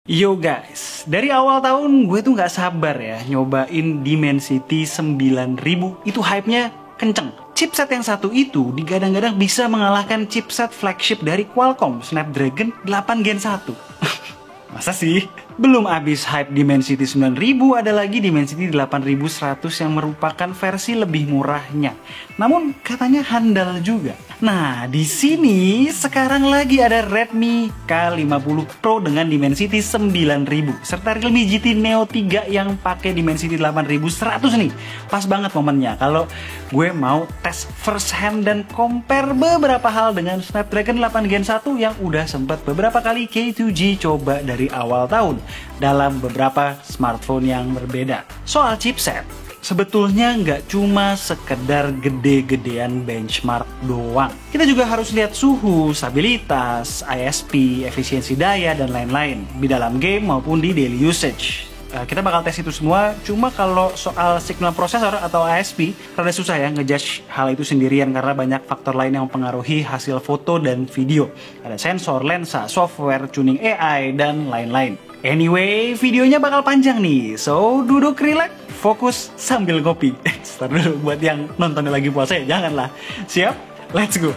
Yo guys, dari awal tahun gue tuh gak sabar ya nyobain Dimensity 9000. Itu hype-nya kenceng. Chipset yang satu itu digadang-gadang bisa mengalahkan chipset flagship dari Qualcomm, Snapdragon 8 Gen 1. Masa sih? Belum habis hype Dimensity 9000, ada lagi Dimensity 8100 yang merupakan versi lebih murahnya. Namun katanya handal juga. Nah, di sini sekarang lagi ada Redmi K50 Pro dengan Dimensity 9000 serta Realme GT Neo 3 yang pakai Dimensity 8100 nih. Pas banget momennya kalau gue mau tes first hand dan compare beberapa hal dengan Snapdragon 8 Gen 1 yang udah sempat beberapa kali K2G coba dari awal tahun dalam beberapa smartphone yang berbeda. Soal chipset, sebetulnya nggak cuma sekedar gede-gedean benchmark doang. Kita juga harus lihat suhu, stabilitas, ISP, efisiensi daya, dan lain-lain di dalam game maupun di daily usage. Kita bakal tes itu semua, cuma kalau soal signal prosesor atau ISP, rada susah ya ngejudge hal itu sendirian karena banyak faktor lain yang mempengaruhi hasil foto dan video. Ada sensor, lensa, software, tuning AI, dan lain-lain. Anyway, videonya bakal panjang nih, so duduk relax, fokus sambil ngopi. Start dulu buat yang nontonnya lagi puasa ya, janganlah. Siap? Let's go!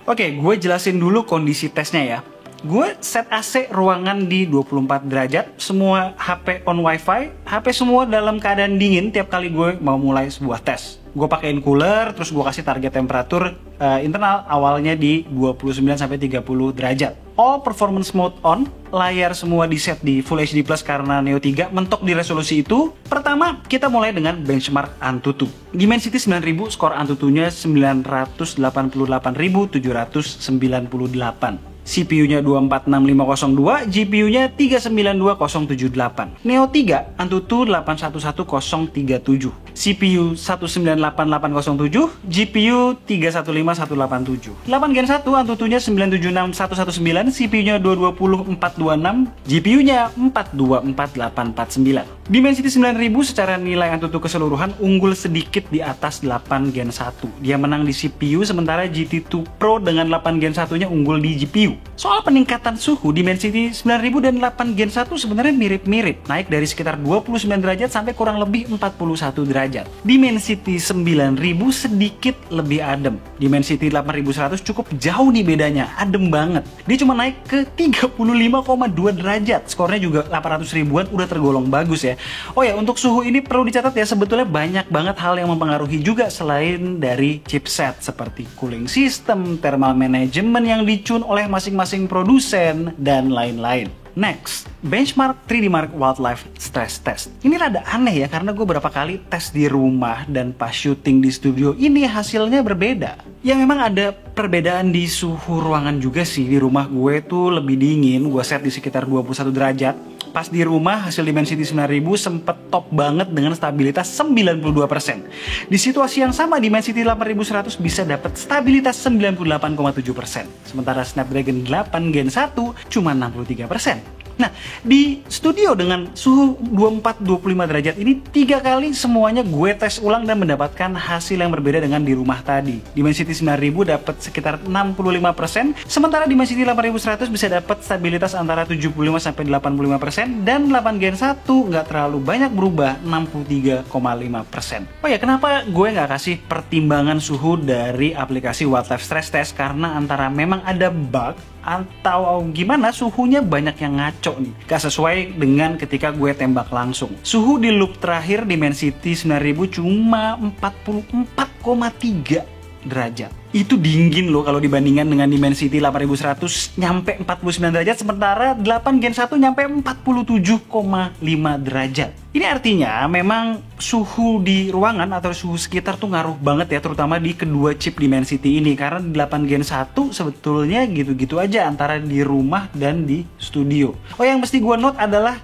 Oke, gue jelasin dulu kondisi tesnya ya. Gue set AC ruangan di 24 derajat, semua HP on wifi, HP semua dalam keadaan dingin tiap kali gue mau mulai sebuah tes. Gue pakein cooler, terus gue kasih target temperatur internal awalnya di 29-30 derajat. All performance mode on, layar semua di set di Full HD Plus karena Neo 3 mentok di resolusi itu. Pertama, kita mulai dengan benchmark Antutu. Dimensity 9000, skor Antutunya 988.798. CPU-nya 246.502, GPU-nya 392.078. Neo 3 Antutu 811037, CPU 198807, GPU 315187. 8 Gen 1 Antutunya 976119, CPU-nya 220.426, GPU-nya 424849. Dimensity 9000 secara nilai Antutu keseluruhan unggul sedikit di atas 8 Gen 1. Dia menang di CPU sementara GT2 Pro dengan 8 Gen 1-nya unggul di GPU. Soal peningkatan suhu, Dimensity 9000 dan 8 Gen 1 sebenarnya mirip-mirip, naik dari sekitar 29 derajat sampai kurang lebih 41 derajat. Dimensity 9000 sedikit lebih adem. Dimensity 8100 cukup jauh nih bedanya, adem banget. Dia cuma naik ke 35,2 derajat, skornya juga 800 ribuan, udah tergolong bagus ya. Oh ya, untuk suhu ini perlu dicatat ya, sebetulnya banyak banget hal yang mempengaruhi juga selain dari chipset, seperti cooling system, thermal management yang dicune oleh masing-masing produsen, dan lain-lain. Next, benchmark 3D Mark Wildlife Stress Test. Ini rada aneh ya, karena gue berapa kali tes di rumah dan pas syuting di studio ini hasilnya berbeda. Ya memang ada perbedaan di suhu ruangan juga sih. Di rumah gue tuh lebih dingin, gue set di sekitar 21 derajat. Pas di rumah, hasil Dimensity 9000 sempet top banget dengan stabilitas 92%. Di situasi yang sama, Dimensity 8100 bisa dapat stabilitas 98,7%. Sementara Snapdragon 8 Gen 1 cuma 63%. Nah, di studio dengan suhu 24-25 derajat ini 3 kali semuanya gue tes ulang dan mendapatkan hasil yang berbeda dengan di rumah tadi. Dimensity 9000 dapat sekitar 65%, sementara Dimensity 8100 bisa dapat stabilitas antara 75-85%, dan 8 Gen 1 nggak terlalu banyak berubah, 63,5%. Oh ya, kenapa gue nggak kasih pertimbangan suhu dari aplikasi Wildlife Stress Test? Karena antara memang ada bug atau gimana, suhunya banyak yang ngaco nih, gak sesuai dengan ketika gue tembak langsung. Suhu di loop terakhir Dimensity 9000 cuma 44,3 derajat. Itu dingin loh kalau dibandingkan dengan Dimensity 8100 nyampe 49 derajat, sementara 8 Gen 1 nyampe 47,5 derajat. Ini artinya memang suhu di ruangan atau suhu sekitar tuh ngaruh banget ya, terutama di kedua chip Dimensity ini, karena di 8 Gen 1 sebetulnya gitu-gitu aja antara di rumah dan di studio. Oh, yang mesti gue note adalah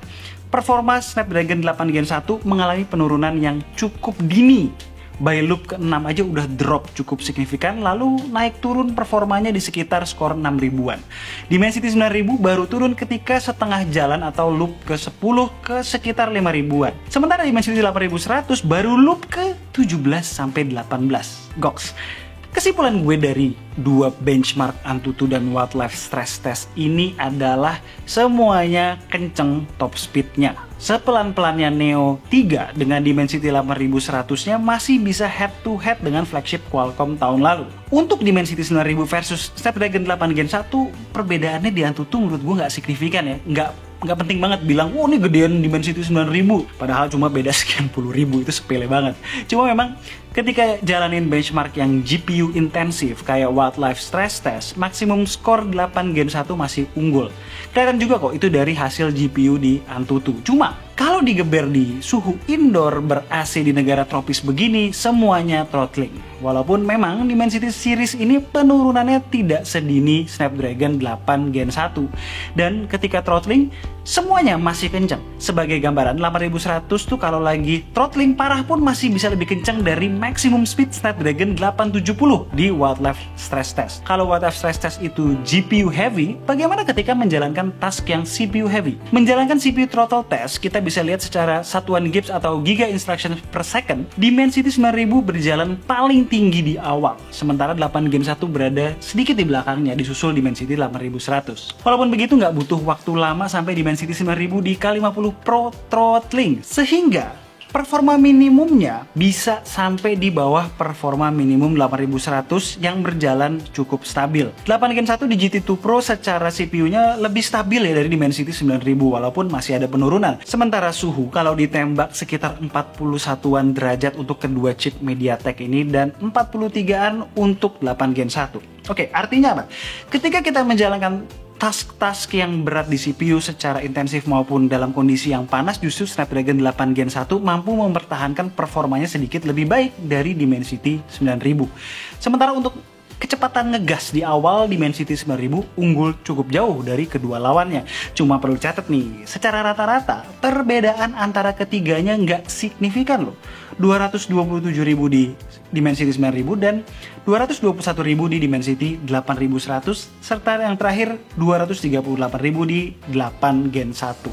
performa Snapdragon 8 Gen 1 mengalami penurunan yang cukup dini by loop ke-6 aja udah drop cukup signifikan, lalu naik turun performanya di sekitar skor 6.000-an. Dimensity 9000 baru turun ketika setengah jalan atau loop ke-10 ke sekitar 5.000-an. Sementara Dimensity 8100 baru loop ke 17-18. Goks. Kesimpulan gue dari dua benchmark AnTuTu dan Wildlife Stress Test ini adalah semuanya kenceng top speednya. Sepelan-pelannya Neo 3 dengan Dimensity 8100-nya masih bisa head to head dengan flagship Qualcomm tahun lalu. Untuk Dimensity 9000 versus Snapdragon 8 Gen 1, perbedaannya di AnTuTu menurut gue nggak signifikan ya. Nggak penting banget bilang, oh ini gedean Dimensity 9000. Padahal cuma beda sekian puluh ribu, itu sepele banget. Cuma memang ketika jalanin benchmark yang GPU intensif kayak Wildlife Stress Test, maksimum skor 8 Gen 1 masih unggul. Kelihatan juga kok itu dari hasil GPU di AnTuTu. Cuma kalau digeber di suhu indoor ber-AC di negara tropis begini, semuanya throttling. Walaupun memang Dimensity series ini penurunannya tidak sedini Snapdragon 8 Gen 1. Dan ketika throttling, semuanya masih kenceng. Sebagai gambaran, 8100 tuh kalau lagi throttling parah pun masih bisa lebih kenceng dari maximum speed Snapdragon 870 di Wildlife Stress Test. Kalau Wildlife Stress Test itu GPU heavy, bagaimana ketika menjalankan task yang CPU heavy? Menjalankan CPU throttle test, kita bisa lihat secara satuan gigs atau giga instruction per second, Dimensity 9000 berjalan paling tinggi di awal, sementara 8 Gen 1 berada sedikit di belakangnya, disusul Dimensity 8100. Walaupun begitu, nggak butuh waktu lama sampai Dimensity 9000 di K50 Pro throttling, sehingga performa minimumnya bisa sampai di bawah performa minimum 8100 yang berjalan cukup stabil. 8 Gen 1 di GT2 Pro secara CPU-nya lebih stabil ya dari Dimensity 9000 walaupun masih ada penurunan. Sementara suhu kalau ditembak sekitar 41-an derajat untuk kedua chip MediaTek ini dan 43-an untuk 8 Gen 1. Oke, artinya apa? Ketika kita menjalankan task-task yang berat di CPU secara intensif maupun dalam kondisi yang panas, justru Snapdragon 8 Gen 1 mampu mempertahankan performanya sedikit lebih baik dari Dimensity 9000. Sementara untuk kecepatan ngegas di awal, Dimensity 9000 unggul cukup jauh dari kedua lawannya. Cuma perlu catat nih, secara rata-rata perbedaan antara ketiganya nggak signifikan loh. 227.000 di Dimensity 9000 dan 221.000 di Dimensity 8100, serta yang terakhir 238.000 di 8 Gen 1.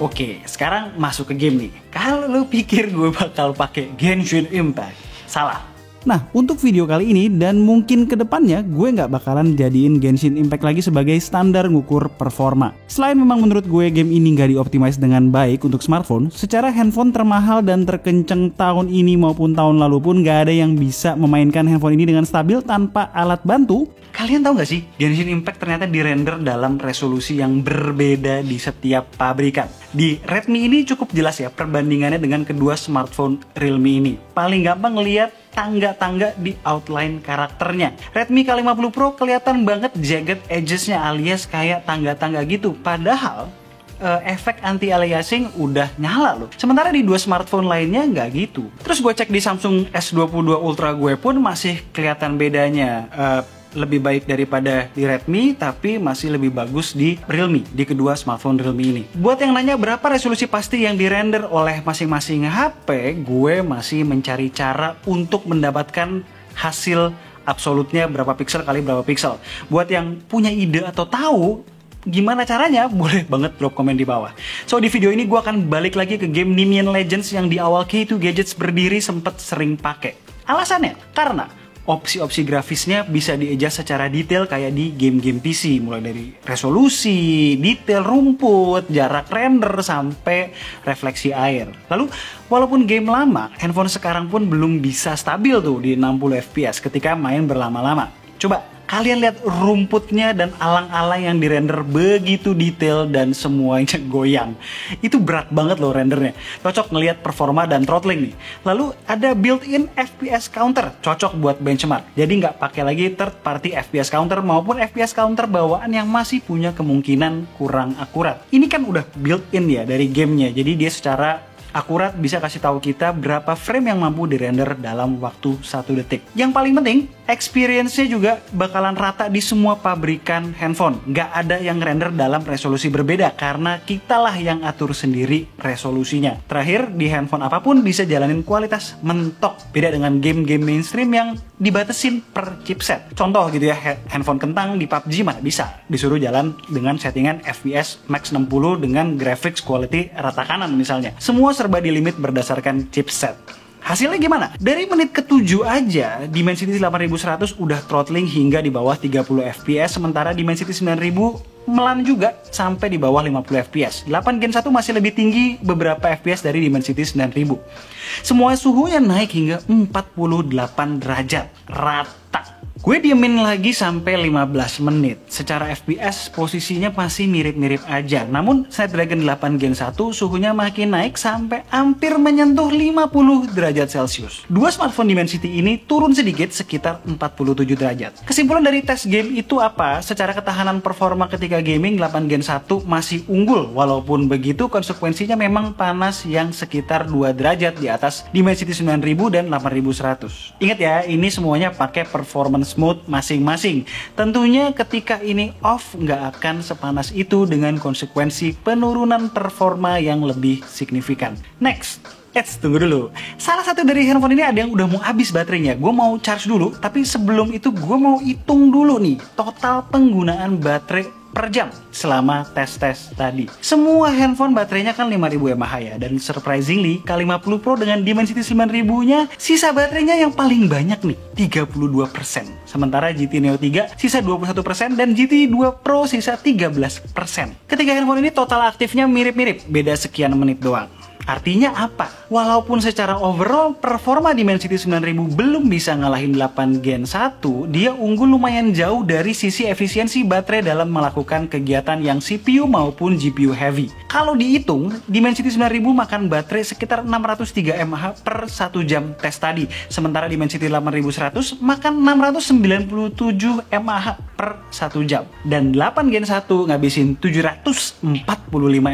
Oke, sekarang masuk ke game nih. Kalau lu pikir gue bakal pakai Genshin Impact, salah. Nah, untuk video kali ini dan mungkin kedepannya, gue nggak bakalan jadiin Genshin Impact lagi sebagai standar ngukur performa. Selain memang menurut gue game ini nggak dioptimize dengan baik untuk smartphone, secara handphone termahal dan terkenceng tahun ini maupun tahun lalu pun nggak ada yang bisa memainkan handphone ini dengan stabil tanpa alat bantu. Kalian tahu nggak sih, Genshin Impact ternyata dirender dalam resolusi yang berbeda di setiap pabrikan. Di Redmi ini cukup jelas ya perbandingannya dengan kedua smartphone Realme ini. Paling gampang ngeliat tangga-tangga di outline karakternya. Redmi K50 Pro kelihatan banget jagged edges-nya alias kayak tangga-tangga gitu. Padahal efek anti-aliasing udah nyala loh. Sementara di dua smartphone lainnya nggak gitu. Terus gue cek di Samsung S22 Ultra gue pun masih kelihatan bedanya. Lebih baik daripada di Redmi, tapi masih lebih bagus di Realme, di kedua smartphone Realme ini. Buat yang nanya berapa resolusi pasti yang dirender oleh masing-masing HP, gue masih mencari cara untuk mendapatkan hasil absolutnya berapa pixel kali berapa pixel. Buat yang punya ide atau tahu gimana caranya, boleh banget drop komen di bawah. So, di video ini gue akan balik lagi ke game Nemean Legends yang di awal K2 Gadgets berdiri sempet sering pakai. Alasannya, karena opsi-opsi grafisnya bisa di-adjust secara detail kayak di game-game PC, mulai dari resolusi, detail rumput, jarak render, sampai refleksi air. Lalu, walaupun game lama, handphone sekarang pun belum bisa stabil tuh di 60 fps ketika main berlama-lama. Coba kalian lihat rumputnya dan alang-alang yang dirender begitu detail dan semuanya goyang. Itu berat banget loh rendernya. Cocok ngelihat performa dan throttling nih. Lalu ada built-in FPS counter, cocok buat benchmark. Jadi nggak pakai lagi third party FPS counter maupun FPS counter bawaan yang masih punya kemungkinan kurang akurat. Ini kan udah built-in ya dari gamenya, jadi dia secara Akurat bisa kasih tahu kita berapa frame yang mampu dirender dalam waktu 1 detik. Yang paling penting, experience-nya juga bakalan rata di semua pabrikan handphone. Nggak ada yang render dalam resolusi berbeda karena kitalah yang atur sendiri resolusinya. Terakhir, di handphone apapun bisa jalanin kualitas mentok. Beda dengan game-game mainstream yang dibatesin per chipset. Contoh gitu ya, handphone kentang di PUBG mana bisa disuruh jalan dengan settingan FPS max 60 dengan graphics quality rata kanan misalnya. Semua serba di limit berdasarkan chipset. Hasilnya gimana? Dari menit ke-7 aja, Dimensity 8100 udah throttling hingga di bawah 30 fps, sementara Dimensity 9000 melan juga sampai di bawah 50 fps. 8 Gen 1 masih lebih tinggi beberapa fps dari Dimensity 9000. Semua suhunya naik hingga 48 derajat rata. Gue diemin lagi sampai 15 menit. Secara FPS posisinya masih mirip-mirip aja. Namun Snapdragon 8 Gen 1 suhunya makin naik sampai hampir menyentuh 50 derajat Celcius. Dua smartphone Dimensity ini turun sedikit sekitar 47 derajat. Kesimpulan dari tes game itu apa? Secara ketahanan performa ketika gaming 8 Gen 1 masih unggul. Walaupun begitu konsekuensinya memang panas yang sekitar 2 derajat di atas Dimensity 9000 dan 8100. Ingat ya, ini semuanya pakai performance mode masing-masing. Tentunya ketika ini off nggak akan sepanas itu dengan konsekuensi penurunan performa yang lebih signifikan. Next, tunggu dulu. Salah satu dari handphone ini ada yang udah mau habis baterainya. Gue mau charge dulu, tapi sebelum itu gue mau hitung dulu nih total penggunaan baterai per jam selama tes-tes tadi. Semua handphone baterainya kan 5000 mAh ya, dan surprisingly K50 Pro dengan Dimensity 9000-nya sisa baterainya yang paling banyak nih, 32%. Sementara GT Neo 3 sisa 21% dan GT 2 Pro sisa 13%. Ketiga handphone ini total aktifnya mirip-mirip, beda sekian menit doang. Artinya apa? Walaupun secara overall performa Dimensity 9000 belum bisa ngalahin 8 Gen 1, dia unggul lumayan jauh dari sisi efisiensi baterai dalam melakukan kegiatan yang CPU maupun GPU heavy. Kalau dihitung, Dimensity 9000 makan baterai sekitar 603 mAh per 1 jam tes tadi, sementara Dimensity 8100 makan 697 mAh per 1 jam. Dan 8 Gen 1 ngabisin 745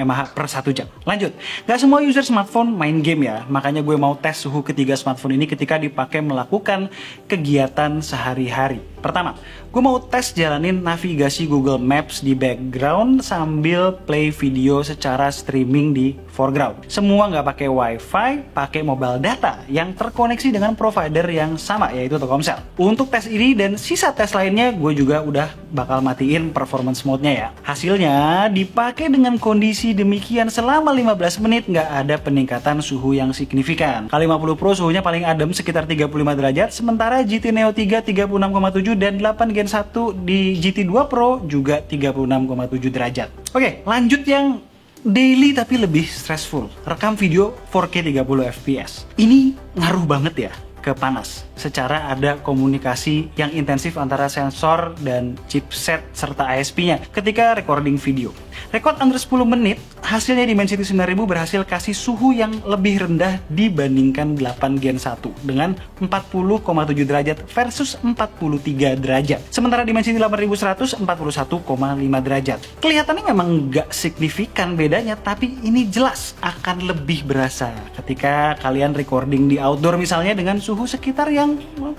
mAh per 1 jam. Lanjut, nggak semua user smartphone main game ya, makanya gue mau tes suhu ketiga smartphone ini ketika dipakai melakukan kegiatan sehari-hari. Pertama, gue mau tes jalanin navigasi Google Maps di background sambil play video secara streaming di foreground. Semua nggak pakai wifi, pakai mobile data yang terkoneksi dengan provider yang sama, yaitu Telkomsel. Untuk tes ini dan sisa tes lainnya, gue juga udah bakal matiin performance mode-nya ya. Hasilnya, dipakai dengan kondisi demikian selama 15 menit nggak ada peningkatan suhu yang signifikan. K50 Pro suhunya paling adem sekitar 35 derajat, sementara GT Neo 3 36,7 dan 8 Gen 1 di GT 2 Pro juga 36,7 derajat. Oke, lanjut yang daily tapi lebih stressful. Rekam video 4K 30 fps. Ini ngaruh banget ya ke panas. Secara ada komunikasi yang intensif antara sensor dan chipset serta ISP-nya ketika recording video. Rekod under 10 menit, hasilnya Dimensity 9000 berhasil kasih suhu yang lebih rendah dibandingkan 8 Gen 1 dengan 40,7 derajat versus 43 derajat. Sementara Dimensity 8100 41,5 derajat. Kelihatannya memang nggak signifikan bedanya, tapi ini jelas akan lebih berasa ketika kalian recording di outdoor misalnya dengan suhu sekitar yang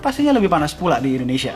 pastinya lebih panas pula di Indonesia.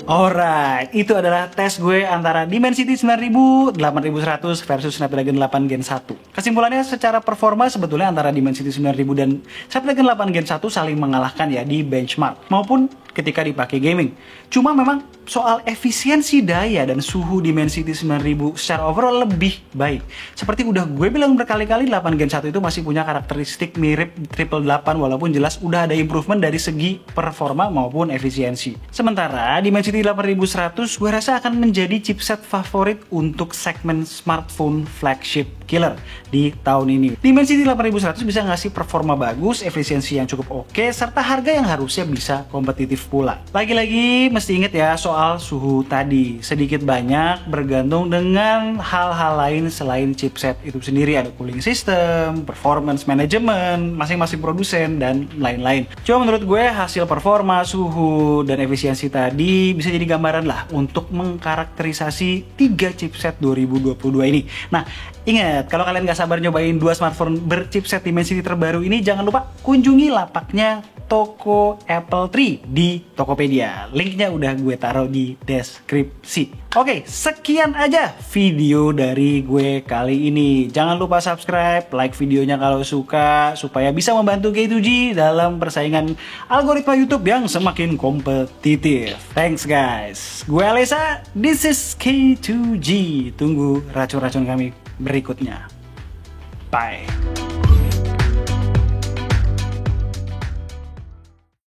Alright, itu adalah tes gue antara Dimensity 9000, 8100 versus Snapdragon 8 Gen 1. Kesimpulannya secara performa sebetulnya antara Dimensity 9000 dan Snapdragon 8 Gen 1 saling mengalahkan ya di benchmark maupun ketika dipakai gaming. Cuma memang soal efisiensi daya dan suhu Dimensity 9000 secara overall lebih baik. Seperti udah gue bilang berkali-kali, 8 Gen 1 itu masih punya karakteristik mirip triple 8 walaupun jelas udah ada improvement dari segi performa maupun efisiensi. Sementara Dimensity 8100 gue rasa akan menjadi chipset favorit untuk segmen smartphone flagship killer. di tahun ini. Dimensity 8100 bisa ngasih performa bagus, efisiensi yang cukup oke, serta harga yang harusnya bisa kompetitif pula. Lagi-lagi mesti inget ya soal suhu tadi. Sedikit banyak bergantung dengan hal-hal lain selain chipset itu sendiri. Ada cooling system, performance management, masing-masing produsen, dan lain-lain. Cuma menurut gue hasil performa, suhu, dan efisiensi tadi bisa jadi gambaran lah untuk mengkarakterisasi 3 chipset 2022 ini. Nah, ingat, kalau kalian gak sabar nyobain 2 smartphone berchipset Dimensity terbaru ini, jangan lupa kunjungi lapaknya toko Apple Tree di Tokopedia. Linknya udah gue taruh di deskripsi. Oke, sekian aja video dari gue kali ini. Jangan lupa subscribe, like videonya kalau suka, supaya bisa membantu K2G dalam persaingan algoritma YouTube yang semakin kompetitif. Thanks guys. Gue Alesa, this is K2G. Tunggu racun-racun kami berikutnya. Bye.